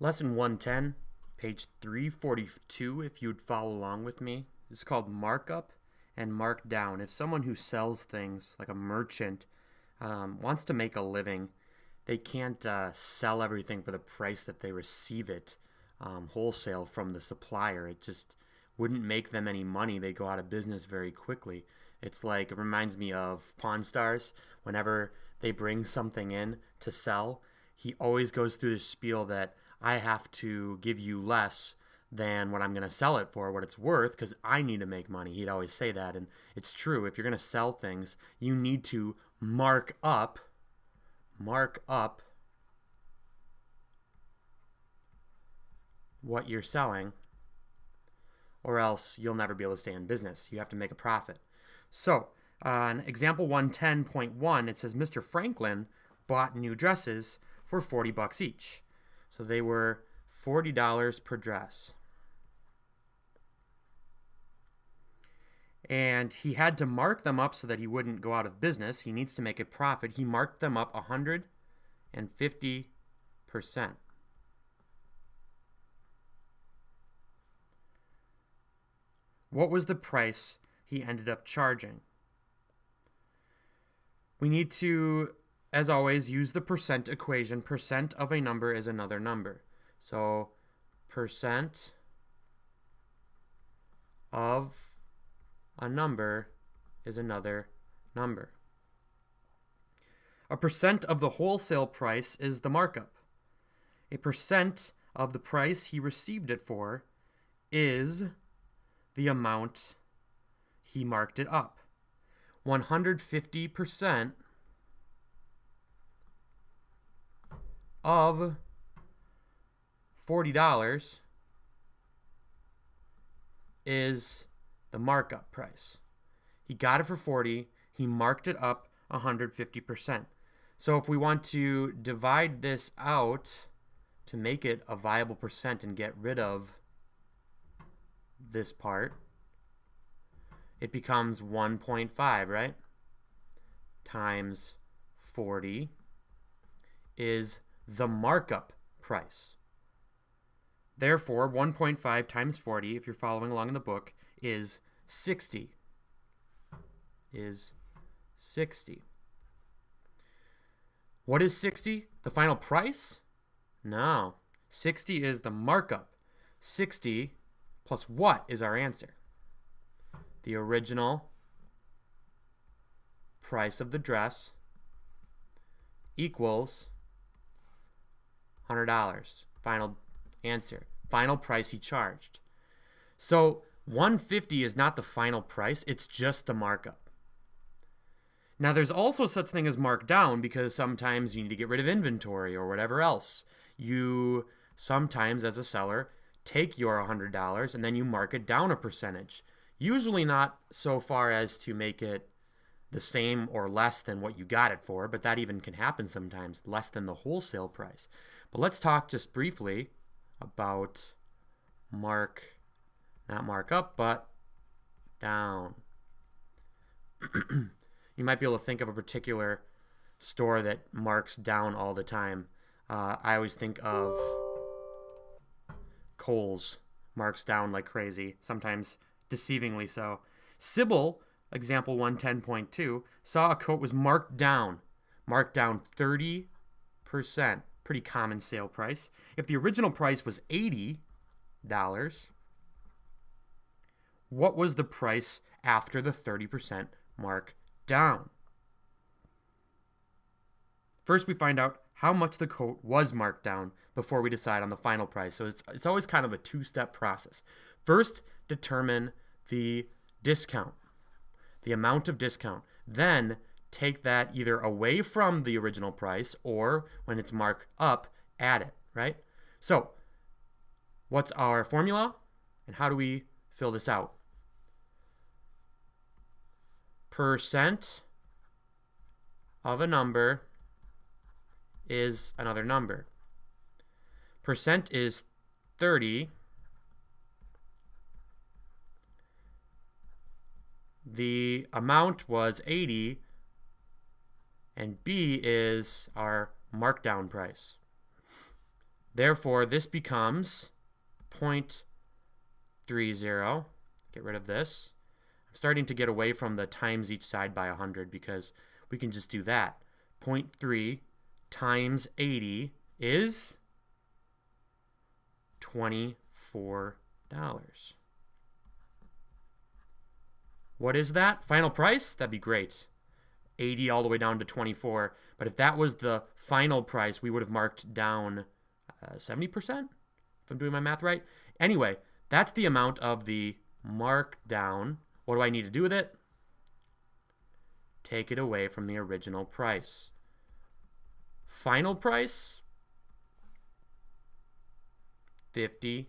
Lesson 110, page 342, if you'd follow along with me. It's called Markup and Markdown. If someone who sells things, like a merchant, wants to make a living, they can't sell everything for the price that they receive it wholesale from the supplier. It just wouldn't make them any money. They'd go out of business very quickly. It's like, it reminds me of Pawn Stars. Whenever they bring something in to sell, he always goes through this spiel that I have to give you less than what I'm going to sell it for, what it's worth, because I need to make money. He'd always say that, and it's true. If you're going to sell things, you need to mark up what you're selling, or else you'll never be able to stay in business. You have to make a profit. So, on example 110.1, it says Mr. Franklin bought new dresses for $40 each. So they were $40 per dress. And he had to mark them up so that he wouldn't go out of business. He needs to make a profit. He marked them up 150%. What was the price he ended up charging? We need to, as always, use the percent equation. Percent of a number is another number. So percent of a number is another number. A percent of the wholesale price is the markup. A percent of the price he received it for is the amount he marked it up. 150% of $40 is the markup price. He got it for $40. He marked it up 150%. So if we want to divide this out to make it a viable percent and get rid of this part, it becomes 1.5, right? Times 40 is the markup price. Therefore, 1.5 times 40, if you're following along in the book, is 60. What is 60? The final price? No. 60 is the markup. 60 plus what is our answer? The original price of the dress equals $100. Final answer. Final price he charged. So 150 is not the final price, it's just the markup. Now there's also such thing as markdown, because sometimes you need to get rid of inventory or whatever else. You sometimes, as a seller, take your $100 and then you mark it down a percentage. Usually not so far as to make it the same or less than what you got it for, but that even can happen sometimes, less than the wholesale price. But let's talk just briefly about not mark up, but down. You might be able to think of a particular store that marks down all the time. I always think of Kohl's. Marks down like crazy, sometimes deceivingly so. Sybil, example 110.2, saw a coat was marked down 30%. Pretty common sale price. If the original price was $80, what was the price after the 30% mark down? First, we find out how much the coat was marked down before we decide on the final price. So it's always kind of a two-step process. First, determine the discount, the amount of discount. Then take that either away from the original price, or when it's marked up, add it, right? So what's our formula and how do we fill this out? Percent of a number is another number. Percent is 30. The amount was 80, and B is our markdown price. Therefore, this becomes 0.30. Get rid of this. I'm starting to get away from the times each side by 100 because we can just do that. 0.3 times 80 is $24. What is that? Final price? That'd be great. 80 all the way down to 24. But if that was the final price, we would have marked down 70%, if I'm doing my math right. Anyway, that's the amount of the markdown. What do I need to do with it? Take it away from the original price. Final price? $56.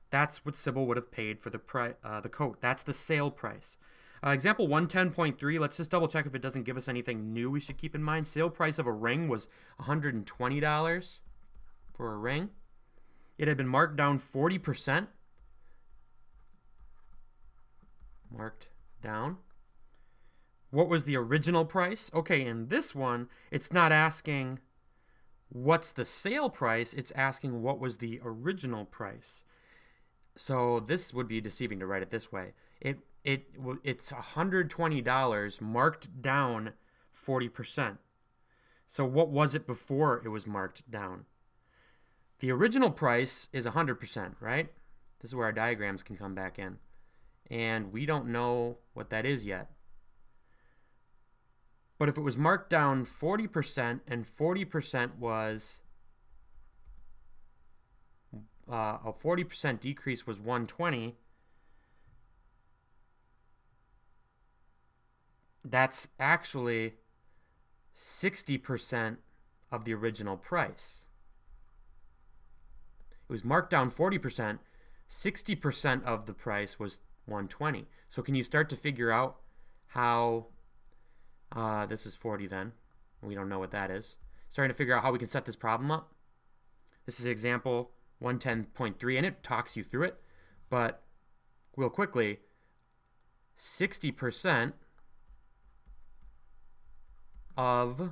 That's what Sybil would have paid for the coat. That's the sale price. Example 110.3, let's just double check if it doesn't give us anything new we should keep in mind. Sale price of a ring was $120 for a ring. It had been marked down 40%. Marked down. What was the original price? Okay, in this one, it's not asking what's the sale price, it's asking what was the original price. So this would be deceiving to write it this way. It's $120 marked down 40%. So what was it before it was marked down? The original price is 100%, right? This is where our diagrams can come back in. And we don't know what that is yet. But if it was marked down 40% and 40% was a 40% decrease was 120, that's actually 60% of the original price. It was marked down 40%, 60% of the price was 120. So can you start to figure out how this is 40 then? We don't know what that is. Starting to figure out how we can set this problem up. This is example 110.3 and it talks you through it, but real quickly, 60% of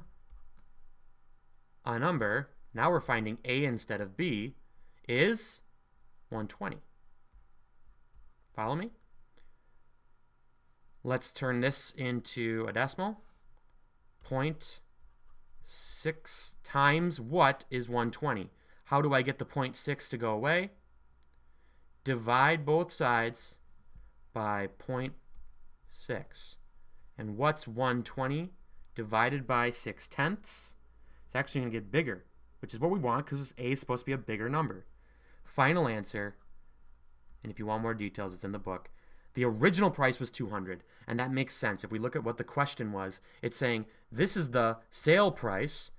a number, now we're finding A instead of B, is 120. Follow me? Let's turn this into a decimal. 0.6 times what is 120? How do I get the 0.6 to go away? Divide both sides by 0.6. And what's 120 divided by 6/10? It's actually going to get bigger, which is what we want because A is supposed to be a bigger number. Final answer, and if you want more details, it's in the book. The original price was $200, and that makes sense. If we look at what the question was, it's saying this is the sale price.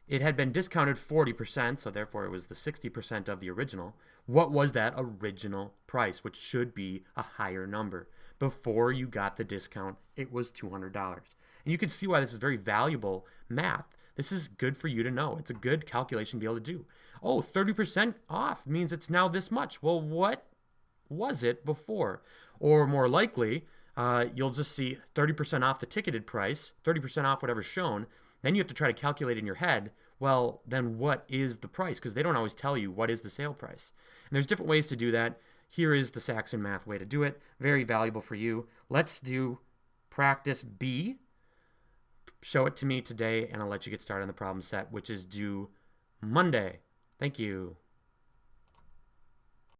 It had been discounted 40%, so therefore it was the 60% of the original. What was that original price, which should be a higher number? Before you got the discount, it was $200. And you can see why this is very valuable math. This is good for you to know. It's a good calculation to be able to do. Oh, 30% off means it's now this much. Well, what was it before? Or more likely, you'll just see 30% off the ticketed price, 30% off whatever's shown. Then you have to try to calculate in your head, well, then what is the price? Because they don't always tell you what is the sale price. And there's different ways to do that. Here is the Saxon math way to do it. Very valuable for you. Let's do practice B. Show it to me today, and I'll let you get started on the problem set, which is due Monday. Thank you.